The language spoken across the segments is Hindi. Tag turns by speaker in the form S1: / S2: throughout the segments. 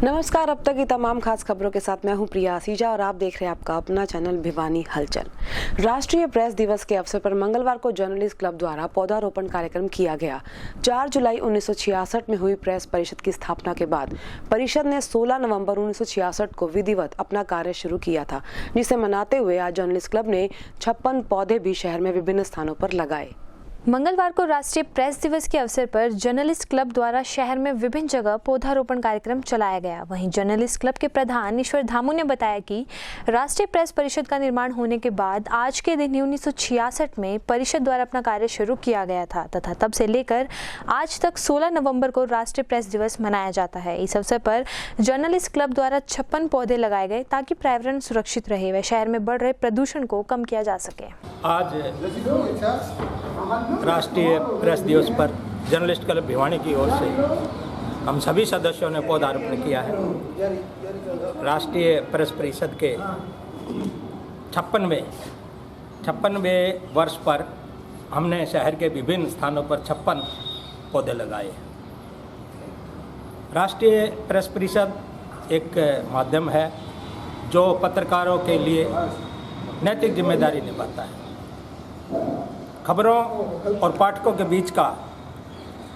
S1: नमस्कार। अब तक की तमाम खास खबरों के साथ मैं हूं प्रिया आसीजा और आप देख रहे हैं आपका अपना चैनल भिवानी हलचल। राष्ट्रीय प्रेस दिवस के अवसर पर मंगलवार को जर्नलिस्ट क्लब द्वारा पौधारोपण कार्यक्रम किया गया। 4 जुलाई 1966 में हुई प्रेस परिषद की स्थापना के बाद परिषद ने 16 नवंबर 1966 को विधिवत अपना कार्य शुरू किया था, जिसे मनाते हुए आज जर्नलिस्ट क्लब ने 56 पौधे भी शहर में विभिन्न स्थानों पर लगाए।
S2: मंगलवार को राष्ट्रीय प्रेस दिवस के अवसर पर जर्नलिस्ट क्लब द्वारा शहर में विभिन्न जगह पौधारोपण कार्यक्रम चलाया गया। वहीं जर्नलिस्ट क्लब के प्रधान ईश्वर धामू ने बताया कि राष्ट्रीय प्रेस परिषद का निर्माण होने के बाद आज के दिन 1966 में परिषद द्वारा अपना कार्य शुरू किया गया था तथा तब से लेकर आज तक 16 नवंबर को राष्ट्रीय प्रेस दिवस मनाया जाता है। इस अवसर पर जर्नलिस्ट क्लब द्वारा 56 पौधे लगाए गए ताकि पर्यावरण सुरक्षित रहे व शहर में बढ़ रहे प्रदूषण को कम किया जा सके।
S3: आज राष्ट्रीय प्रेस दिवस पर जर्नलिस्ट क्लब भिवानी की ओर से हम सभी सदस्यों ने पौधारोपण किया है। राष्ट्रीय प्रेस परिषद के 56वें वर्ष पर हमने शहर के विभिन्न स्थानों पर 56 पौधे लगाए। राष्ट्रीय प्रेस परिषद एक माध्यम है जो पत्रकारों के लिए नैतिक जिम्मेदारी निभाता है। खबरों और पाठकों के बीच का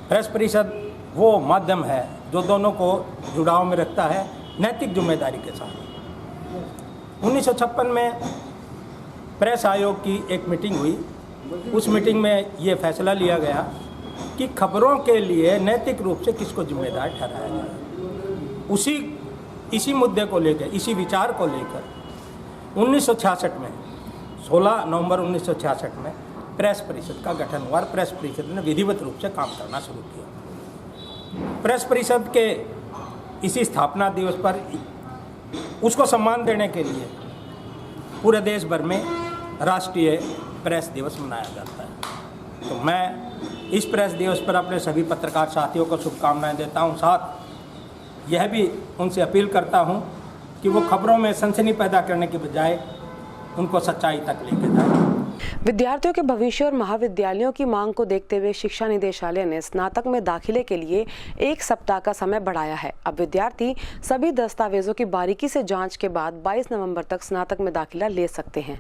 S3: प्रेस परिषद वो माध्यम है जो दोनों को जुड़ाव में रखता है नैतिक जिम्मेदारी के साथ। 1956 में प्रेस आयोग की एक मीटिंग हुई। उस मीटिंग में ये फैसला लिया गया कि खबरों के लिए नैतिक रूप से किसको जिम्मेदार ठहराया जाए। इसी मुद्दे को लेकर, इसी विचार को लेकर 1966 में 16 नवंबर 1966 में प्रेस परिषद का गठन हुआ। प्रेस परिषद ने विधिवत रूप से काम करना शुरू किया। प्रेस परिषद के इसी स्थापना दिवस पर उसको सम्मान देने के लिए पूरे देश भर में राष्ट्रीय प्रेस दिवस मनाया जाता है। तो मैं इस प्रेस दिवस पर अपने सभी पत्रकार साथियों को शुभकामनाएं देता हूं। साथ यह भी उनसे अपील करता हूं कि वो खबरों में सनसनी पैदा करने के बजाय उनको सच्चाई तक लेके जाए।
S1: विद्यार्थियों के भविष्य और महाविद्यालयों की मांग को देखते हुए शिक्षा निदेशालय ने स्नातक में दाखिले के लिए 1 सप्ताह का समय बढ़ाया है। अब विद्यार्थी सभी दस्तावेजों की बारीकी से जांच के बाद 22 नवंबर तक स्नातक में दाखिला ले सकते हैं।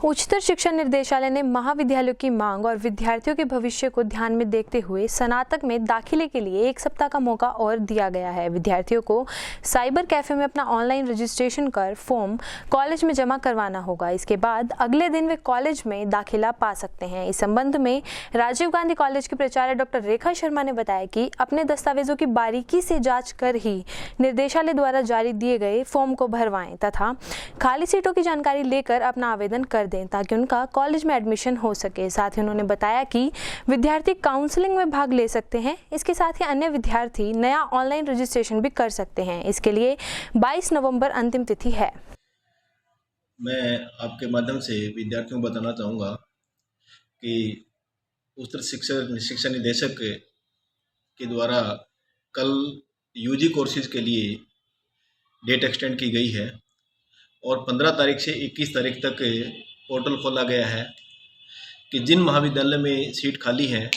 S2: उच्चतर शिक्षा निर्देशालय ने महाविद्यालयों की मांग और विद्यार्थियों के भविष्य को ध्यान में देखते हुए स्नातक में दाखिले के लिए 1 सप्ताह का मौका और दिया गया है। विद्यार्थियों को साइबर कैफे में अपना ऑनलाइन रजिस्ट्रेशन कर फॉर्म कॉलेज में जमा करवाना होगा। इसके बाद अगले दिन वे कॉलेज में दाखिला पा सकते हैं। इस संबंध में राजीव गांधी कॉलेज की प्राचार्य डॉक्टर रेखा शर्मा ने बताया कि अपने दस्तावेजों की बारीकी से जांच कर ही निर्देशालय द्वारा जारी दिए गए फॉर्म को भरवाएं तथा खाली सीटों की जानकारी लेकर अपना आवेदन कर दें ताकि उनका कॉलेज में एडमिशन हो सके। साथ ही उन्होंने बताया कि विद्यार्थी काउंसलिंग में भाग ले सकते हैं। इसके साथ ही अन्य विद्यार्थी नया ऑनलाइन रजिस्ट्रेशन भी कर सकते हैं। इसके लिए 22 नवंबर अंतिम तिथि है।
S4: मैं आपके माध्यम से विद्यार्थियों को बताना चाहूँगा कि उच्चतर शिक्षा निदेशक के द्वारा कल यूजी कोर्सेज के लिए डेट एक्सटेंड की गई है और 15 तारीख से 21 तारीख तक पोर्टल खोला गया है कि जिन महाविद्यालय में सीट खाली है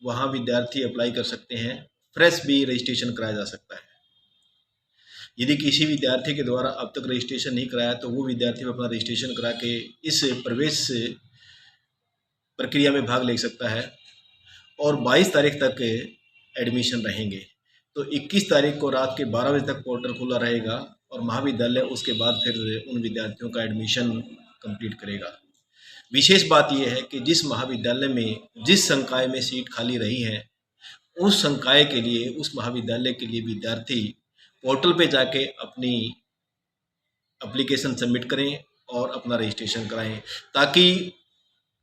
S4: वहाँ विद्यार्थी अप्लाई कर सकते हैं। फ्रेश भी रजिस्ट्रेशन कराया जा सकता है। यदि किसी विद्यार्थी के द्वारा अब तक रजिस्ट्रेशन नहीं कराया तो वो विद्यार्थी अपना रजिस्ट्रेशन करा के इस प्रवेश प्रक्रिया में भाग ले सकता है और 22 तारीख तक एडमिशन रहेंगे। तो 21 तारीख को रात के 12 बजे तक पोर्टल खुला रहेगा और महाविद्यालय उसके बाद फिर उन विद्यार्थियों का एडमिशन कंप्लीट करेगा। विशेष बात यह है कि जिस महाविद्यालय में जिस संकाय में सीट खाली रही है उस संकाय के लिए, उस महाविद्यालय के लिए विद्यार्थी पोर्टल पे जाके अपनी एप्लीकेशन सबमिट करें और अपना रजिस्ट्रेशन कराएं ताकि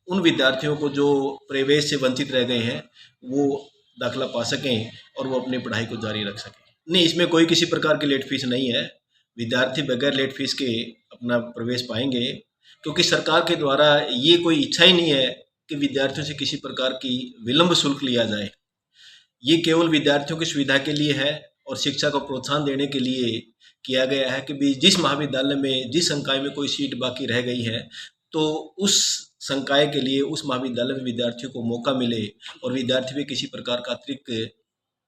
S4: उन विद्यार्थियों को जो प्रवेश से वंचित रह गए हैं वो दाखिला पा सकें और वो अपनी पढ़ाई को जारी रख सकें। नहीं, इसमें कोई किसी प्रकार की लेट फीस नहीं है। विद्यार्थी बगैर लेट फीस के अपना प्रवेश पाएंगे क्योंकि सरकार के द्वारा ये कोई इच्छा ही नहीं है कि विद्यार्थियों से किसी प्रकार की विलंब शुल्क लिया जाए। ये केवल विद्यार्थियों की सुविधा के लिए है और शिक्षा को प्रोत्साहन देने के लिए किया गया है कि जिस महाविद्यालय में, जिस संकाय में कोई सीट बाकी रह गई है तो उस संकाय के लिए, उस महाविद्यालय में विद्यार्थियों को मौका मिले और विद्यार्थी भी किसी प्रकार का अतिरिक्त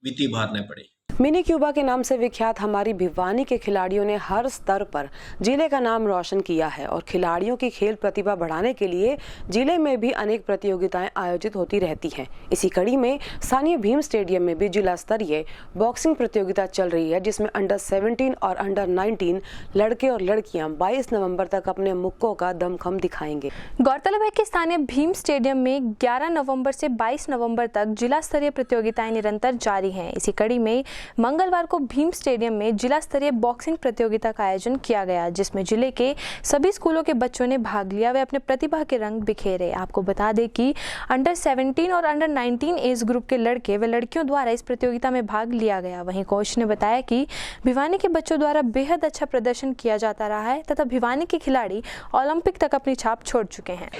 S4: वित्तीय भार न पड़े।
S1: मिनी क्यूबा के नाम से विख्यात हमारी भिवानी के खिलाड़ियों ने हर स्तर पर जिले का नाम रोशन किया है और खिलाड़ियों की खेल प्रतिभा बढ़ाने के लिए जिले में भी अनेक प्रतियोगिताएं आयोजित होती रहती हैं। इसी कड़ी में स्थानीय भीम स्टेडियम में भी जिला स्तरीय बॉक्सिंग प्रतियोगिता चल रही है, जिसमें अंडर 17 और अंडर 19 लड़के और लड़कियां 22 नवंबर तक अपने मुक्कों का दमखम दिखाएंगे।
S2: गौरतलब है कि स्थानीय भीम स्टेडियम में 11 नवंबर से 22 नवंबर तक जिला स्तरीय प्रतियोगिताएं निरंतर जारी हैं। इसी कड़ी में मंगलवार को भीम स्टेडियम में जिला स्तरीय बॉक्सिंग प्रतियोगिता का आयोजन किया गया, जिसमें जिले के सभी स्कूलों के बच्चों ने भाग लिया। वे अपने प्रतिभा के रंग बिखेरे। आपको बता दें कि अंडर 17 और अंडर 19 एज ग्रुप के लड़के व लड़कियों द्वारा इस प्रतियोगिता में भाग लिया गया। वहीं कोच ने बताया कि भिवानी के बच्चों द्वारा बेहद अच्छा प्रदर्शन किया जाता रहा है तथा भिवानी के खिलाड़ी ओलंपिक तक अपनी छाप छोड़ चुके हैं।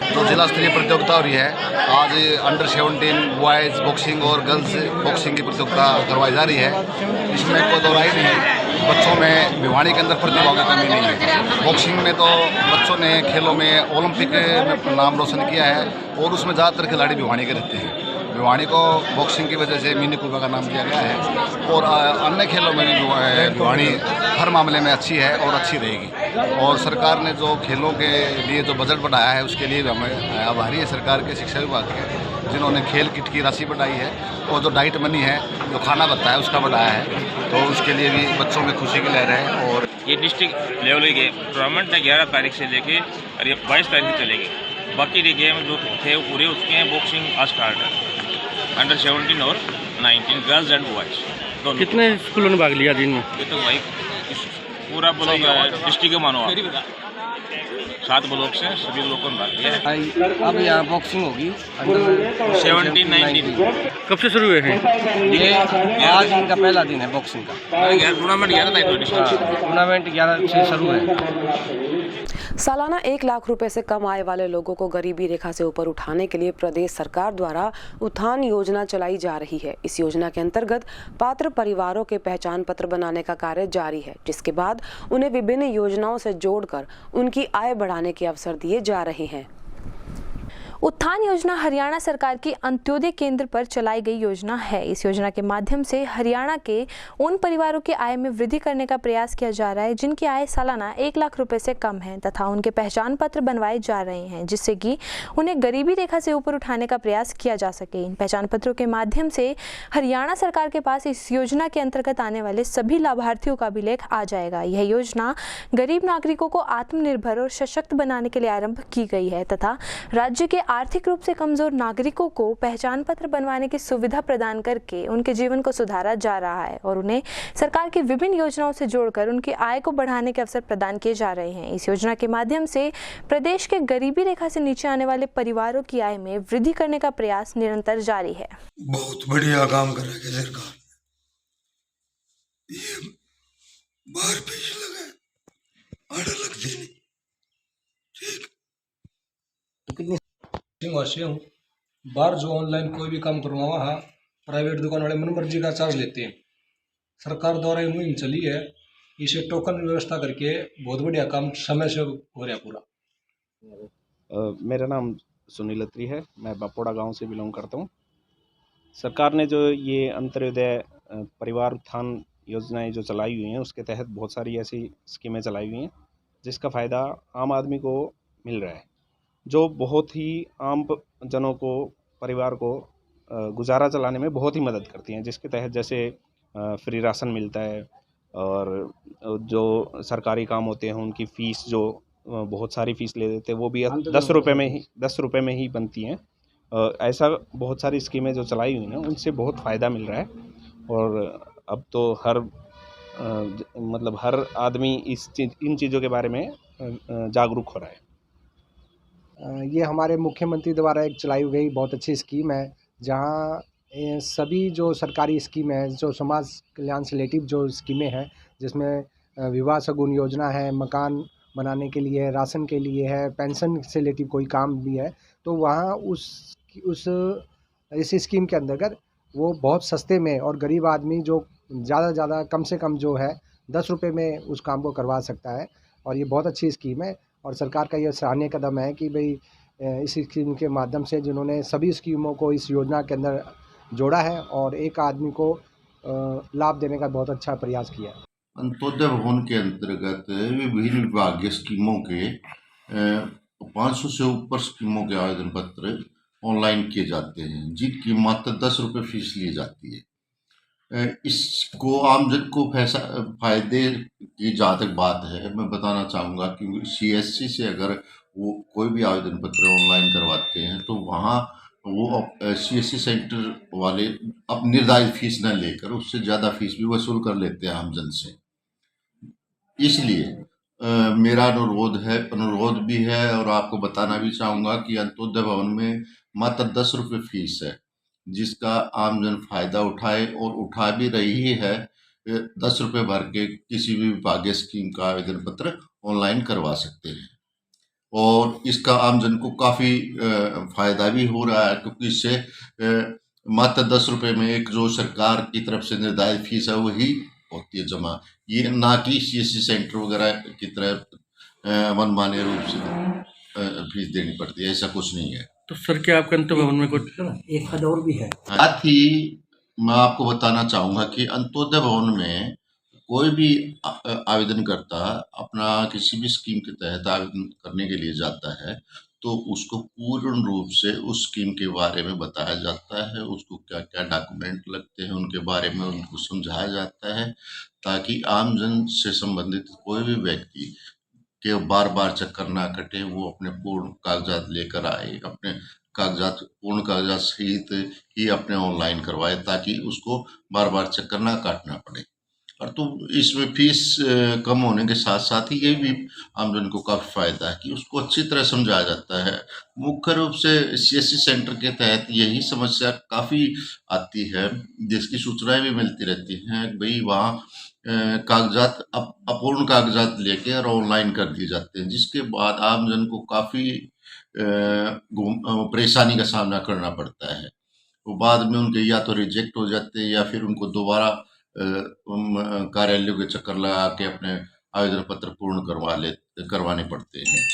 S5: जो जिला स्तरीय प्रतियोगिता हो रही है, आज अंडर 17 बॉयज़ बॉक्सिंग और गर्ल्स बॉक्सिंग की प्रतियोगिता करवाई जा रही है। इसमें कोई दो राय नहीं है, बच्चों में भिवानी के अंदर प्रतिभा की कमी नहीं है। बॉक्सिंग में तो बच्चों ने खेलों में ओलंपिक में नाम रोशन किया है और उसमें ज़्यादातर खिलाड़ी भिवानी के रहते हैं। भिवानी को बॉक्सिंग की वजह से मिनी क्यूबा का नाम दिया गया है और अन्य खेलों में भिवानी हर मामले में अच्छी है और अच्छी रहेगी। और सरकार ने जो खेलों के लिए जो बजट बढ़ाया है उसके लिए भी हमें आभारी है सरकार के शिक्षा विभाग के, जिन्होंने खेल किट की राशि बढ़ाई है और जो डाइट मनी है, जो खाना बनता है उसका बढ़ाया है, तो उसके लिए भी बच्चों में खुशी की लहर है। और
S6: ये डिस्ट्रिक्ट लेवल के टूर्नामेंट 11 तारीख से लेके 22 तारीख तक चलेगी। बाकी के गेम जो थे वो पूरे उसके हैं। बॉक्सिंग आज स्टार्ट है अंडर 17 और 19 गर्ल्स एंड बॉयज़ दोनों।
S7: कितने स्कूलों ने भाग लिया दिन में?
S6: ये तो भाई पूरा ब्लॉक डिस्ट्रिक्ट के मानो 7 ब्लॉक से सभी ब्लॉकों में भाग लिया है।
S7: अब यहाँ बॉक्सिंग होगी अंडर
S6: 17, 19
S7: कब से शुरू हुए हैं?
S6: ये
S7: आज इनका पहला दिन है बॉक्सिंग का।
S6: टूर्नामेंट 11 तारीख को
S7: टूर्नामेंट 11 से शुरू है।
S1: सालाना 1 लाख रुपए से कम आय वाले लोगों को गरीबी रेखा से ऊपर उठाने के लिए प्रदेश सरकार द्वारा उत्थान योजना चलाई जा रही है। इस योजना के अंतर्गत पात्र परिवारों के पहचान पत्र बनाने का कार्य जारी है, जिसके बाद उन्हें विभिन्न योजनाओं से जोड़कर उनकी आय बढ़ाने के अवसर दिए जा रहे हैं।
S2: उत्थान योजना हरियाणा सरकार की अंत्योदय केंद्र पर चलाई गई योजना है। इस योजना के माध्यम से हरियाणा के उन परिवारों की आय में वृद्धि करने का प्रयास किया जा रहा है जिनकी आय सालाना 1 लाख रुपए से कम है तथा उनके पहचान पत्र बनवाए जा रहे हैं, जिससे कि उन्हें गरीबी रेखा से ऊपर उठाने का प्रयास किया जा सके। इन पहचान पत्रों के माध्यम से हरियाणा सरकार के पास इस योजना के अंतर्गत आने वाले सभी लाभार्थियों का अभिलेख आ जाएगा। यह योजना गरीब नागरिकों को आत्मनिर्भर और सशक्त बनाने के लिए आरंभ की गई है तथा राज्य के आर्थिक रूप से कमजोर नागरिकों को पहचान पत्र बनवाने की सुविधा प्रदान करके उनके जीवन को सुधारा जा रहा है और उन्हें सरकार की विभिन्न योजनाओं से जोड़कर उनकी आय को बढ़ाने के अवसर प्रदान किए जा रहे हैं। इस योजना के माध्यम से प्रदेश के गरीबी रेखा से नीचे आने वाले परिवारों की आय में वृद्धि करने का प्रयास निरंतर जारी है।
S8: बहुत बढ़िया काम कर रही है सरकार। ये बाहर पेश लगा आड़ा लग देने ठीक
S9: से हूँ। बाहर जो ऑनलाइन कोई भी काम करवावा है, प्राइवेट दुकान वाले मन मर्जी का चार्ज लेते हैं। सरकार द्वारा ये मुहिम चली है, इसे टोकन व्यवस्था करके बहुत बढ़िया काम समय से हो रहा पूरा।
S10: मेरा नाम सुनील अत्री है, मैं बापोड़ा गांव से बिलोंग करता हूं। सरकार ने जो ये अंत्योदय परिवार उत्थान योजनाएं जो चलाई हुई हैं, उसके तहत बहुत सारी ऐसी स्कीमें चलाई हुई हैं जिसका फ़ायदा आम आदमी को मिल रहा है, जो बहुत ही आम जनों को, परिवार को गुजारा चलाने में बहुत ही मदद करती हैं। जिसके तहत जैसे फ्री राशन मिलता है, और जो सरकारी काम होते हैं उनकी फ़ीस जो बहुत सारी फ़ीस ले देते हैं वो भी 10 रुपये में ही बनती हैं। ऐसा बहुत सारी स्कीमें जो चलाई हुई हैं उनसे बहुत फ़ायदा मिल रहा है, और अब तो हर आदमी इन चीज़ों के बारे में जागरूक हो रहा है।
S11: ये हमारे मुख्यमंत्री द्वारा एक चलाई गई बहुत अच्छी स्कीम है, जहाँ सभी जो सरकारी स्कीम है, जो समाज कल्याण से रिलेटिव जो स्कीमें हैं, जिसमें विवाह शगुन योजना है, मकान बनाने के लिए, राशन के लिए है, पेंशन से रिलेटिव कोई काम भी है, तो वहाँ इस स्कीम के अंतर्गत वो बहुत सस्ते में और गरीब आदमी जो ज़्यादा से ज़्यादा कम से कम जो है 10 रुपये में उस काम को करवा सकता है। और ये बहुत अच्छी स्कीम है, और सरकार का ये सराहनीय कदम है कि भाई इस स्कीम के माध्यम से जिन्होंने सभी स्कीमों को इस योजना के अंदर जोड़ा है और एक आदमी को लाभ देने का बहुत अच्छा प्रयास किया है।
S12: अंत्योदय भवन के अंतर्गत विभिन्न विभागीय स्कीमों के 500 से ऊपर स्कीमों के आवेदन पत्र ऑनलाइन किए जाते हैं, जिनकी मात्र 10 रुपये फीस ली जाती है। इसको आमजन को फायदे की जहाँ तक बात है, मैं बताना चाहूँगा कि CSC से अगर वो कोई भी आवेदन पत्र ऑनलाइन करवाते हैं तो वहाँ वो CSC सेंटर वाले अब निर्धारित फीस न लेकर उससे ज़्यादा फीस भी वसूल कर लेते हैं आमजन से। इसलिए मेरा अनुरोध भी है और आपको बताना भी चाहूँगा कि अंत्योदय भवन में मात्र 10 रुपये फीस है, जिसका आमजन फ़ायदा उठाए और उठा भी रही है। 10 रुपये भर के किसी भी विभागीय स्कीम का आवेदन पत्र ऑनलाइन करवा सकते हैं, और इसका आमजन को काफ़ी फ़ायदा भी हो रहा है, क्योंकि इससे मात्र 10 रुपये में एक जो सरकार की तरफ से निर्धारित फीस है वही होती है जमा, ये ना कि CSC सेंटर वगैरह की तरह मनमाने रूप से फीस देनी पड़ती है। ऐसा कुछ नहीं है।
S7: तो सर क्या आपके अंत्योदय भवन में कुछ एक पद और भी है?
S12: साथ ही मैं आपको बताना चाहूँगा कि अंत्योदय भवन में कोई भी आवेदनकर्ता अपना किसी भी स्कीम के तहत आवेदन करने के लिए जाता है तो उसको पूर्ण रूप से उस स्कीम के बारे में बताया जाता है, उसको क्या क्या डॉक्यूमेंट लगते हैं उनके बारे में उनको समझाया जाता है, ताकि आमजन से संबंधित कोई भी व्यक्ति के बार बार चक्कर ना कटे, वो अपने पूर्ण कागजात लेकर आए, अपने पूर्ण कागजात सहित ही अपने ऑनलाइन करवाए, ताकि उसको बार बार चक्कर ना काटना पड़े। और तो इसमें फीस कम होने के साथ साथ ही ये भी आमजन को काफ़ी फ़ायदा है कि उसको अच्छी तरह समझाया जाता है। मुख्य रूप से CSC सेंटर के तहत यही समस्या काफ़ी आती है, जिसकी सूचनाएं भी मिलती रहती हैं। भाई वहाँ कागजात अपूर्ण कागजात लेके और ऑनलाइन कर दिए जाते हैं, जिसके बाद आमजन को काफ़ी परेशानी का सामना करना पड़ता है। वो बाद में उनके या तो रिजेक्ट हो जाते हैं या फिर उनको दोबारा कार्यालयों के चक्कर लगा के अपने आवेदन पत्र पूर्ण करवाने पड़ते हैं।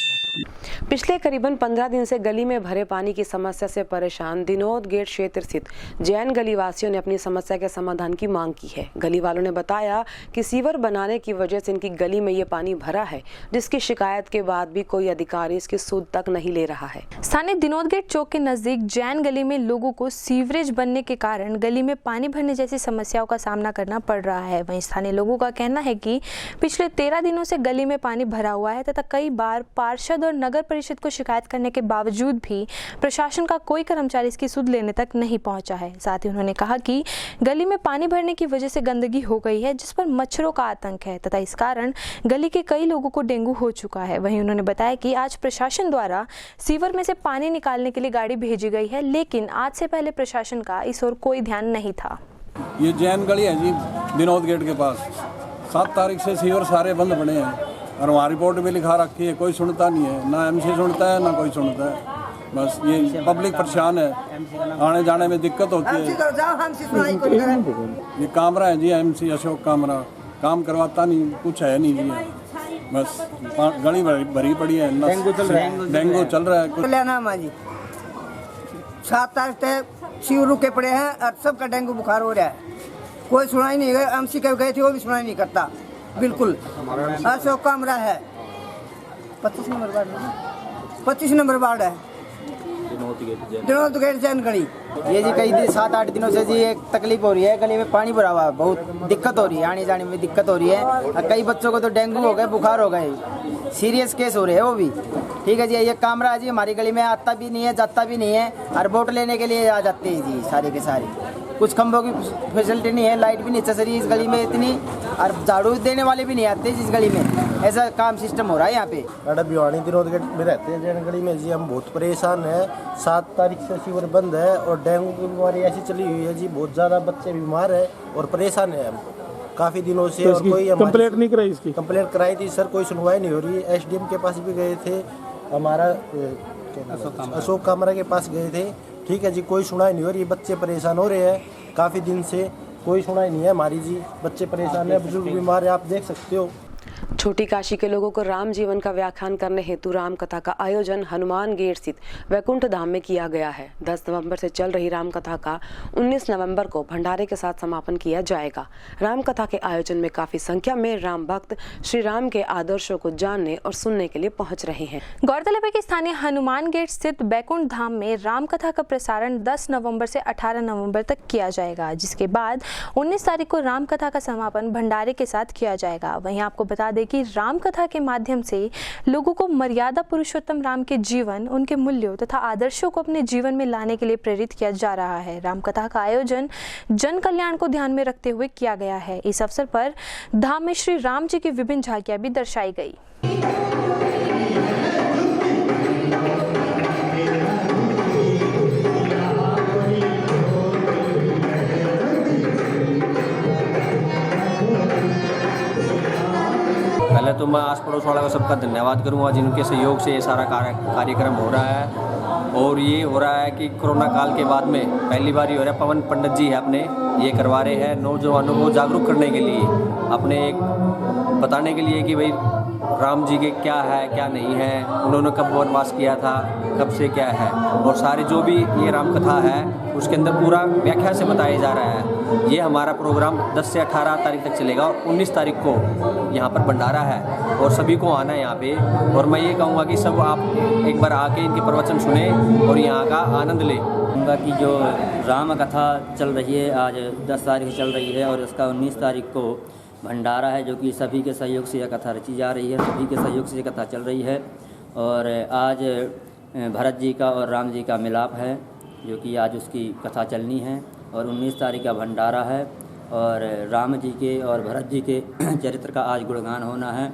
S1: पिछले करीबन 15 दिन से गली में भरे पानी की समस्या से परेशान दिनोद गेट क्षेत्र स्थित जैन गली वासियों ने अपनी समस्या के समाधान की मांग की है। गली वालों ने बताया कि सीवर बनाने की वजह से इनकी गली में ये पानी भरा है, जिसकी शिकायत के बाद भी कोई अधिकारी इसकी सूद तक नहीं ले रहा है।
S2: स्थानीय दिनोद गेट चौक के नजदीक जैन गली में लोगों को सीवरेज बनने के कारण गली में पानी भरने जैसी समस्याओं का सामना करना पड़ रहा है। वहीं स्थानीय लोगों का कहना है कि पिछले 13 दिनों से गली में पानी भरा हुआ है तथा कई बार पार्षद और नगर परिषद को शिकायत करने के बावजूद भी प्रशासन का कोई कर्मचारी इसकी सुध लेने तक नहीं पहुंचा है। साथ ही उन्होंने कहा कि गली में पानी भरने की वजह से गंदगी हो गई है, जिस पर मच्छरों का आतंक है तथा इस कारण गली के कई लोगों को डेंगू हो चुका है। वहीं उन्होंने बताया कि आज प्रशासन द्वारा सीवर में से पानी निकालने के लिए गाड़ी भेजी गई है, लेकिन आज से पहले प्रशासन का इस ओर कोई ध्यान नहीं था।
S13: ये जैन गली है जी, दिनोद गेट के पास 7 तारीख से सीवर सारे बंद पड़े हैं और वहाँ रिपोर्ट भी लिखा रखी है, कोई सुनता नहीं है, ना MC सुनता है ना कोई सुनता है। बस ये पब्लिक परेशान है, आने जाने में दिक्कत होती है। ये कामरा है जी, MC अशोक कामरा, काम करवाता नहीं, कुछ है नहीं जी, बस गली भरी पड़ी है, डेंगू चल रहा है।
S14: 7 तारीख तक शिव रुके पड़े हैं और सबका डेंगू बुखार हो रहा है, कोई सुनाई नहीं है। MC कह गए थे वो भी सुनाई नहीं करता, बिल्कुल। अशोक कामरा है, 25 नंबर वार्ड है। दिनोद गेट जैन गली।
S15: ये जी कई 7-8 दिनों से जी एक तकलीफ हो रही है, गली में पानी भरा हुआ है, बहुत दिक्कत हो रही है, आने जाने में दिक्कत हो रही है। और कई बच्चों को तो डेंगू हो गए, बुखार हो गए, सीरियस केस हो रहे हैं वो भी। ठीक है जी, ये कैमरा जी हमारी गली में आता भी नहीं है, जाता भी नहीं है, और वोट लेने के लिए आ जाते हैं जी सारे के सारे। कुछ खंभों की फैसिलिटी नहीं है, लाइट भी नहीं चल रही इस गली में इतनी, और झाड़ू देने वाले भी नहीं आते जिस गली में। ऐसा काम सिस्टम हो रहा है यहाँ पे।
S16: मैडम भिवानी दिनोद गेट में रहते हैं जैन गली में जी, हम बहुत परेशान हैं। 7 तारीख से सीवर बंद है और डेंगू की बीमारी ऐसी चली हुई है जी, बहुत ज़्यादा बच्चे बीमार है और परेशान है हम काफ़ी दिनों से। और कोई
S7: कंप्लेंट नहीं कराई इसकी?
S16: कंप्लेंट कराई थी सर, कोई सुनवाई नहीं हो रही। एसडीएम के पास भी गए थे, हमारा अशोक कामरा के पास गए थे। ठीक है जी, कोई सुनाई नहीं हो रही, बच्चे परेशान हो रहे हैं काफ़ी दिन से, कोई सुनाई नहीं है हमारी जी। बच्चे परेशान है, बुजुर्ग बीमार है, आप देख सकते हो।
S1: छोटी काशी के लोगों को राम जीवन का व्याख्यान करने हेतु राम कथा का आयोजन हनुमान गेट स्थित वैकुंठ धाम में किया गया है। 10 नवंबर से चल रही राम कथा का 19 नवंबर को भंडारे के साथ समापन किया जाएगा। राम कथा के आयोजन में काफी संख्या में राम भक्त श्री राम के आदर्शों को जानने और सुनने के लिए पहुंच रहे हैं।
S2: गौरतलब है कि स्थानीय हनुमान गेट स्थित वैकुंठ धाम में राम कथा का प्रसारण 10 नवंबर से 18 नवंबर तक किया जाएगा, जिसके बाद 19 तारीख को राम कथा का समापन भंडारे के साथ किया जाएगा। वहीं आपको बता दें कि राम कथा के माध्यम से लोगों को मर्यादा पुरुषोत्तम राम के जीवन, उनके मूल्यों तथा आदर्शों को अपने जीवन में लाने के लिए प्रेरित किया जा रहा है। राम कथा का आयोजन जन कल्याण को ध्यान में रखते हुए किया गया है। इस अवसर पर धाम में श्री राम जी की विभिन्न झांकियां भी दर्शाई गई।
S17: पहले तो मैं आस पड़ोस वालों का सबका धन्यवाद करूंगा जिनके सहयोग से ये सारा कार्यक्रम हो रहा है। और ये हो रहा है कि कोरोना काल के बाद में पहली बार ये हो रहा है। पवन पंडित जी है अपने ये करवा रहे हैं नौजवानों को जागरूक करने के लिए, अपने एक बताने के लिए कि भाई राम जी के क्या है क्या नहीं है, उन्होंने कब वनवास किया था, कब से क्या है, और सारे जो भी ये राम कथा है उसके अंदर पूरा व्याख्या से बताया जा रहा है। ये हमारा प्रोग्राम 10 से 18 तारीख तक चलेगा और 19 तारीख को यहाँ पर भंडारा है और सभी को आना है यहाँ पे। और मैं ये कहूँगा कि सब आप एक बार आके इनके प्रवचन सुने और यहाँ का आनंद लें।
S18: कि जो राम कथा चल रही है आज 10 तारीख से चल रही है और इसका 19 तारीख को भंडारा है, जो कि सभी के सहयोग से यह कथा रची जा रही है, सभी के सहयोग से ये कथा चल रही है। और आज भरत जी का और राम जी का मिलाप है, जो कि आज उसकी कथा चलनी है। और 19 तारीख का भंडारा है और राम जी के और भरत जी के चरित्र का आज गुणगान होना है,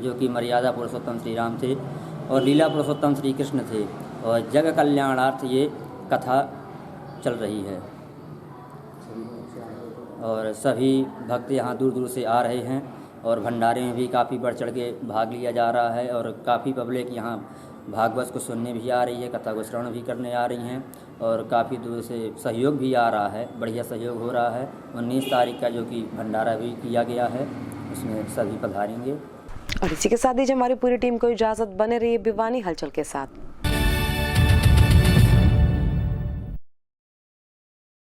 S18: जो कि मर्यादा पुरुषोत्तम श्री राम थे और लीला पुरुषोत्तम श्री कृष्ण थे। और जग कल्याणार्थ ये कथा चल रही है और सभी भक्त यहाँ दूर दूर से आ रहे हैं और भंडारे में भी काफ़ी बढ़ चढ़ के भाग लिया जा रहा है और काफ़ी पब्लिक यहाँ भागवत को सुनने भी आ रही है, कथा को श्रवण भी करने आ रही हैं और काफ़ी दूर से सहयोग भी आ रहा है, बढ़िया सहयोग हो रहा है। 19 तारीख का जो कि भंडारा भी किया गया है, उसमें सभी पधारेंगे।
S1: और इसी के साथ ही हमारी पूरी टीम को इजाज़त, बने रहिए भिवानी हलचल के साथ।